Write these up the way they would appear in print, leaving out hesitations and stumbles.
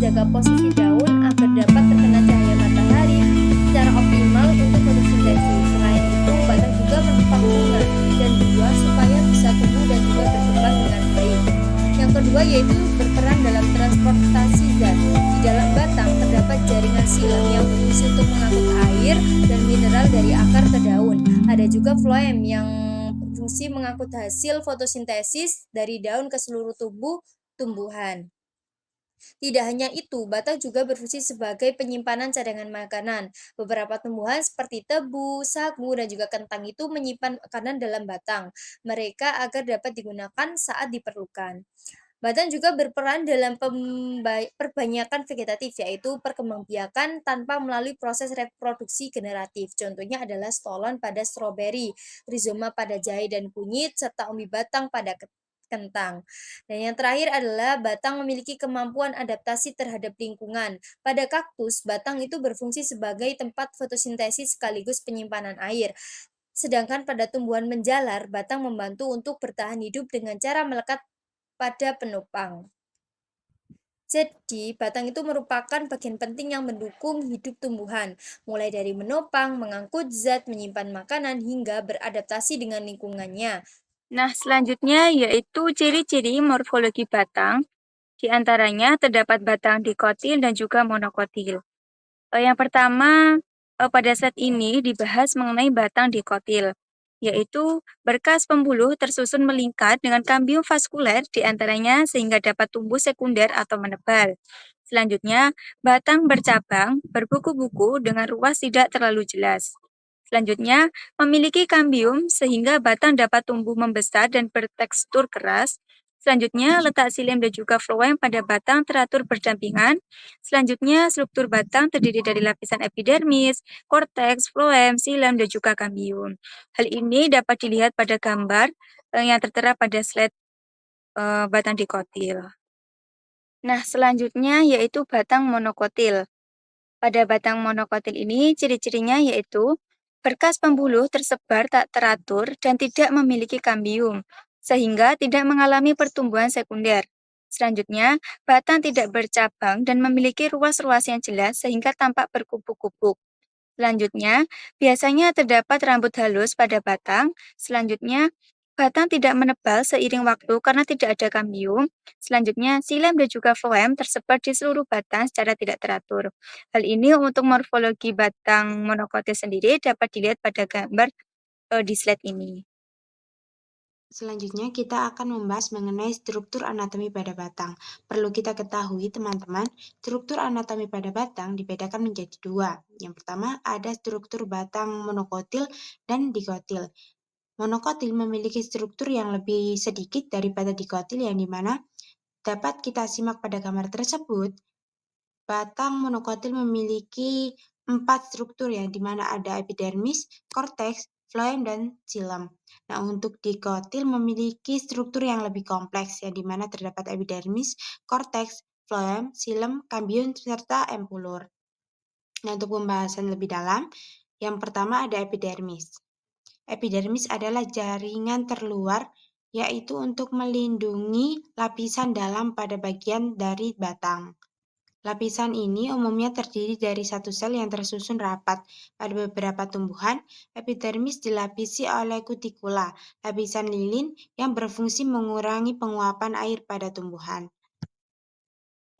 menjaga posisi daun agar dapat terkena cahaya matahari secara optimal untuk fotosintesis. Selain itu, batang juga menopang bunga dan buah supaya bisa tumbuh dan juga berkembang dengan baik. Yang kedua yaitu berperan dalam transportasi zat. Di dalam batang terdapat jaringan silam yang berfungsi untuk mengangkut air dan mineral dari akar ke daun. Ada juga floem yang berfungsi mengangkut hasil fotosintesis dari daun ke seluruh tubuh tumbuhan. Tidak hanya itu, batang juga berfungsi sebagai penyimpanan cadangan makanan. Beberapa tumbuhan seperti tebu, sagu, dan juga kentang itu menyimpan makanan dalam batang mereka agar dapat digunakan saat diperlukan. Batang juga berperan dalam perbanyakan vegetatif, yaitu perkembangbiakan tanpa melalui proses reproduksi generatif. Contohnya adalah stolon pada stroberi, rizoma pada jahe dan kunyit, serta umbi batang pada kentang. Dan yang terakhir adalah batang memiliki kemampuan adaptasi terhadap lingkungan. Pada kaktus, batang itu berfungsi sebagai tempat fotosintesis sekaligus penyimpanan air. Sedangkan pada tumbuhan menjalar, batang membantu untuk bertahan hidup dengan cara melekat pada penopang. Jadi, batang itu merupakan bagian penting yang mendukung hidup tumbuhan, mulai dari menopang, mengangkut zat, menyimpan makanan, hingga beradaptasi dengan lingkungannya. Nah, selanjutnya yaitu ciri-ciri morfologi batang. Di antaranya terdapat batang dikotil dan juga monokotil. Yang pertama, pada saat ini dibahas mengenai batang dikotil, yaitu berkas pembuluh tersusun melingkar dengan kambium vaskuler di antaranya sehingga dapat tumbuh sekunder atau menebal. Selanjutnya, batang bercabang, berbuku-buku dengan ruas tidak terlalu jelas. Selanjutnya, memiliki kambium sehingga batang dapat tumbuh membesar dan bertekstur keras. Selanjutnya, letak silim dan juga floem pada batang teratur berdampingan. Selanjutnya, struktur batang terdiri dari lapisan epidermis, korteks, floem, silam, dan juga kambium. Hal ini dapat dilihat pada gambar yang tertera pada slide batang dikotil. Nah, selanjutnya yaitu batang monokotil. Pada batang monokotil ini, ciri-cirinya yaitu berkas pembuluh tersebar tak teratur dan tidak memiliki kambium, sehingga tidak mengalami pertumbuhan sekunder. Selanjutnya, batang tidak bercabang dan memiliki ruas-ruas yang jelas sehingga tampak berkupu-kupu. Selanjutnya, biasanya terdapat rambut halus pada batang. Selanjutnya, batang tidak menebal seiring waktu karena tidak ada kambium. Selanjutnya, silam dan juga floem tersebar di seluruh batang secara tidak teratur. Hal ini untuk morfologi batang monokotil sendiri dapat dilihat pada gambar di slide ini. Selanjutnya, kita akan membahas mengenai struktur anatomi pada batang. Perlu kita ketahui, teman-teman, struktur anatomi pada batang dibedakan menjadi dua. Yang pertama, ada struktur batang monokotil dan dikotil. Monokotil memiliki struktur yang lebih sedikit daripada dikotil, yang dimana dapat kita simak pada gambar tersebut. Batang monokotil memiliki 4 struktur, yang dimana ada epidermis, korteks, floem, dan xilem. Nah, untuk dikotil memiliki struktur yang lebih kompleks, yang dimana terdapat epidermis, korteks, floem, xilem, kambium, serta empulur. Nah, untuk pembahasan lebih dalam, yang pertama ada epidermis. Epidermis adalah jaringan terluar, yaitu untuk melindungi lapisan dalam pada bagian dari batang. Lapisan ini umumnya terdiri dari satu sel yang tersusun rapat. Pada beberapa tumbuhan, epidermis dilapisi oleh kutikula, lapisan lilin yang berfungsi mengurangi penguapan air pada tumbuhan.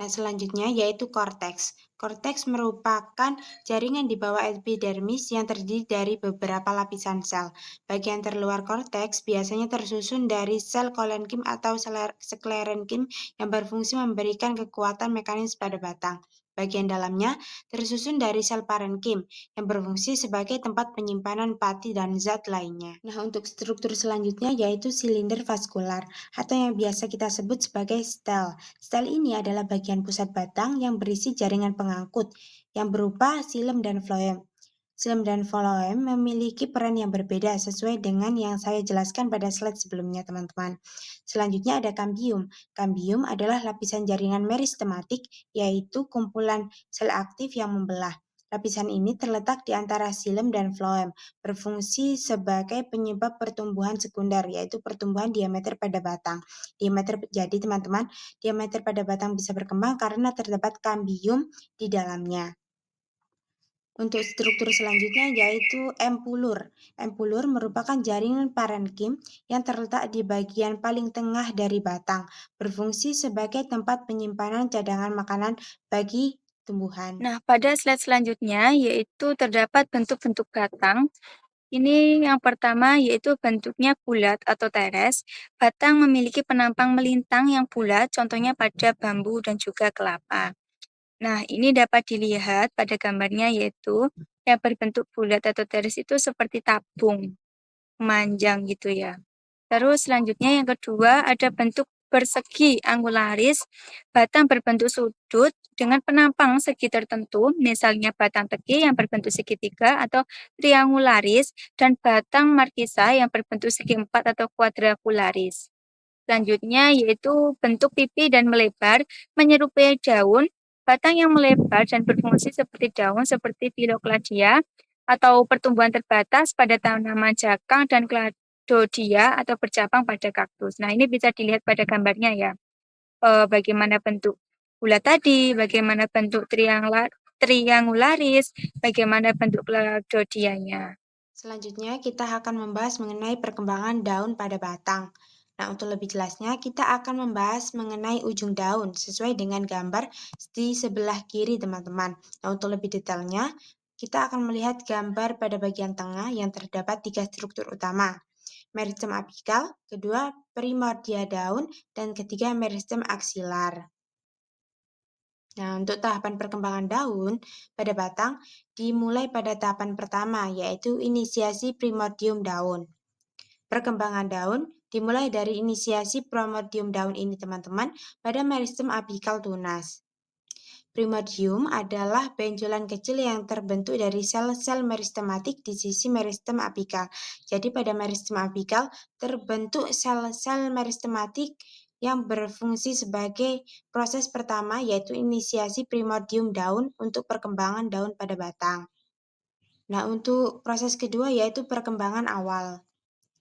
Nah, selanjutnya yaitu korteks. Korteks merupakan jaringan di bawah epidermis yang terdiri dari beberapa lapisan sel. Bagian terluar korteks biasanya tersusun dari sel kolenkim atau sklerenkim yang berfungsi memberikan kekuatan mekanis pada batang. Bagian dalamnya tersusun dari sel parenkim yang berfungsi sebagai tempat penyimpanan pati dan zat lainnya. Nah, untuk struktur selanjutnya yaitu silinder vaskular atau yang biasa kita sebut sebagai stel. Stel ini adalah bagian pusat batang yang berisi jaringan pengangkut yang berupa xilem dan floem. Xilem dan floem memiliki peran yang berbeda sesuai dengan yang saya jelaskan pada slide sebelumnya, teman-teman. Selanjutnya ada kambium. Kambium adalah lapisan jaringan meristematik, yaitu kumpulan sel aktif yang membelah. Lapisan ini terletak di antara xilem dan floem, berfungsi sebagai penyebab pertumbuhan sekunder, yaitu pertumbuhan diameter pada batang. Jadi teman-teman, diameter pada batang bisa berkembang karena terdapat kambium di dalamnya. Untuk struktur selanjutnya yaitu empulur. Empulur merupakan jaringan parenkim yang terletak di bagian paling tengah dari batang, berfungsi sebagai tempat penyimpanan cadangan makanan bagi tumbuhan. Nah, pada slide selanjutnya yaitu terdapat bentuk-bentuk batang. Ini yang pertama yaitu bentuknya bulat atau teres. Batang memiliki penampang melintang yang bulat, contohnya pada bambu dan juga kelapa. Nah, ini dapat dilihat pada gambarnya yaitu yang berbentuk bulat atau teres itu seperti tabung memanjang gitu ya. Terus selanjutnya yang kedua ada bentuk persegi angularis, batang berbentuk sudut dengan penampang segi tertentu, misalnya batang tegi yang berbentuk segitiga atau triangularis, dan batang markisa yang berbentuk segi empat atau quadrangularis. Selanjutnya yaitu bentuk pipi dan melebar, menyerupai daun, batang yang melebar dan berfungsi seperti daun seperti Phyllokladia atau pertumbuhan terbatas pada tanaman jakang dan Cladodia atau bercabang pada kaktus. Nah, ini bisa dilihat pada gambarnya ya. Bagaimana bentuk bulat tadi, bagaimana bentuk triangularis, bagaimana bentuk Cladodianya. Selanjutnya kita akan membahas mengenai perkembangan daun pada batang. Nah, untuk lebih jelasnya kita akan membahas mengenai ujung daun sesuai dengan gambar di sebelah kiri teman-teman. Nah, untuk lebih detailnya kita akan melihat gambar pada bagian tengah yang terdapat 3 struktur utama. Meristem apikal, kedua primordia daun, dan ketiga meristem aksilar. Nah, untuk tahapan perkembangan daun pada batang dimulai pada tahapan pertama, yaitu inisiasi primordium daun. Perkembangan daun dimulai dari inisiasi primordium daun ini, teman-teman, pada meristem apikal tunas. Primordium adalah benjolan kecil yang terbentuk dari sel-sel meristematik di sisi meristem apikal. Jadi pada meristem apikal terbentuk sel-sel meristematik yang berfungsi sebagai proses pertama yaitu inisiasi primordium daun untuk perkembangan daun pada batang. Nah, untuk proses kedua yaitu perkembangan awal,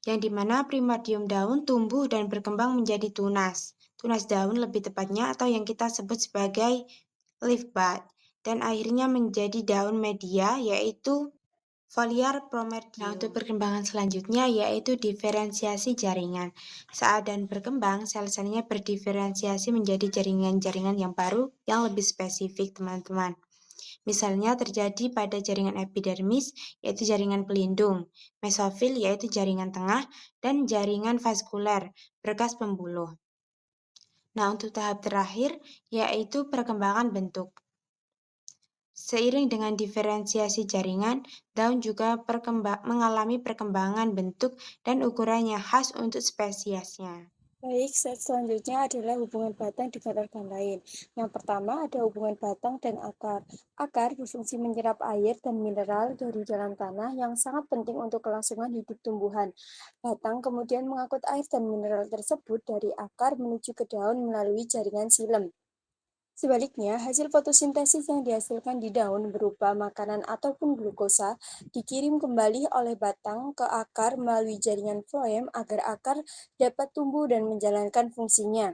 yang dimana primordium daun tumbuh dan berkembang menjadi tunas daun lebih tepatnya atau yang kita sebut sebagai leaf bud, dan akhirnya menjadi daun media yaitu foliar promerdium. Nah, untuk perkembangan selanjutnya yaitu diferensiasi jaringan. Saat daun berkembang, sel-selnya berdiferensiasi menjadi jaringan-jaringan yang baru yang lebih spesifik, teman-teman. Misalnya terjadi pada jaringan epidermis, yaitu jaringan pelindung, mesofil, yaitu jaringan tengah, dan jaringan vaskuler, berkas pembuluh. Nah, untuk tahap terakhir, yaitu perkembangan bentuk. Seiring dengan diferensiasi jaringan, daun juga mengalami perkembangan bentuk dan ukurannya khas untuk spesiesnya. Baik, slide selanjutnya adalah hubungan batang dengan organ lain. Yang pertama ada hubungan batang dan akar. Akar berfungsi menyerap air dan mineral dari dalam tanah yang sangat penting untuk kelangsungan hidup tumbuhan. Batang kemudian mengangkut air dan mineral tersebut dari akar menuju ke daun melalui jaringan xilem. Sebaliknya, hasil fotosintesis yang dihasilkan di daun berupa makanan ataupun glukosa dikirim kembali oleh batang ke akar melalui jaringan floem agar akar dapat tumbuh dan menjalankan fungsinya.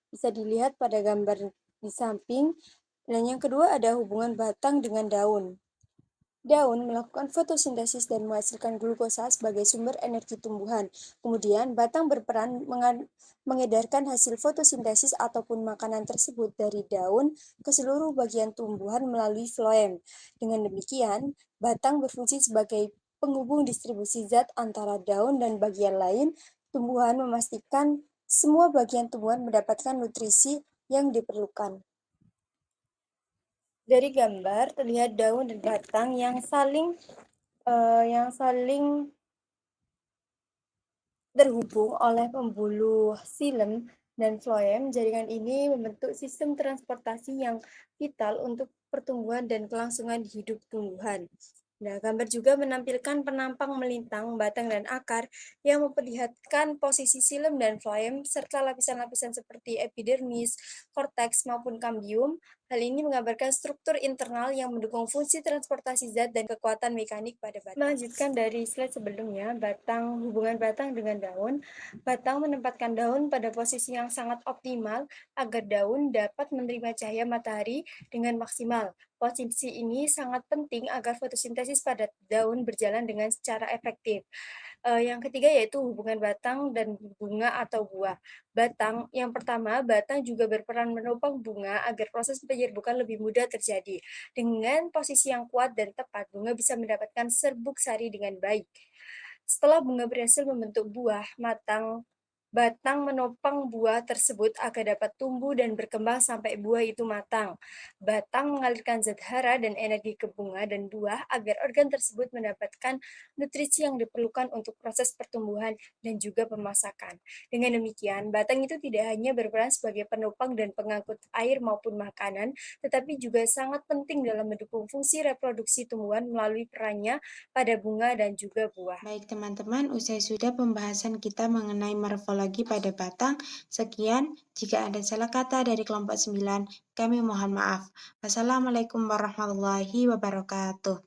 Bisa dilihat pada gambar di samping. Dan yang kedua ada hubungan batang dengan daun. Daun melakukan fotosintesis dan menghasilkan glukosa sebagai sumber energi tumbuhan. Kemudian, batang berperan mengedarkan hasil fotosintesis ataupun makanan tersebut dari daun ke seluruh bagian tumbuhan melalui floem. Dengan demikian, batang berfungsi sebagai penghubung distribusi zat antara daun dan bagian lain tumbuhan, memastikan semua bagian tumbuhan mendapatkan nutrisi yang diperlukan. Dari gambar terlihat daun dan batang yang saling terhubung oleh pembuluh xilem dan floem. Jaringan ini membentuk sistem transportasi yang vital untuk pertumbuhan dan kelangsungan hidup tumbuhan. Nah, gambar juga menampilkan penampang melintang, batang, dan akar yang memperlihatkan posisi silem dan floem, serta lapisan-lapisan seperti epidermis, korteks, maupun kambium. Hal ini menggambarkan struktur internal yang mendukung fungsi transportasi zat dan kekuatan mekanik pada batang. Melanjutkan dari slide sebelumnya, hubungan batang dengan daun. Batang menempatkan daun pada posisi yang sangat optimal agar daun dapat menerima cahaya matahari dengan maksimal. Posisi ini sangat penting agar fotosintesis pada daun berjalan dengan secara efektif. Yang ketiga yaitu hubungan batang dan bunga atau buah. Yang pertama, batang juga berperan menopang bunga agar proses penyerbukan lebih mudah terjadi. Dengan posisi yang kuat dan tepat, bunga bisa mendapatkan serbuk sari dengan baik. Setelah bunga berhasil membentuk buah, batang menopang buah tersebut agar dapat tumbuh dan berkembang sampai buah itu matang. Batang mengalirkan zat hara dan energi ke bunga dan buah agar organ tersebut mendapatkan nutrisi yang diperlukan untuk proses pertumbuhan dan juga pemasakan. Dengan demikian, batang itu tidak hanya berperan sebagai penopang dan pengangkut air maupun makanan, tetapi juga sangat penting dalam mendukung fungsi reproduksi tumbuhan melalui perannya pada bunga dan juga buah. Baik teman-teman, usai sudah pembahasan kita mengenai morfologi pada batang. Sekian, jika ada salah kata dari kelompok 9, kami mohon maaf. Wassalamualaikum warahmatullahi wabarakatuh.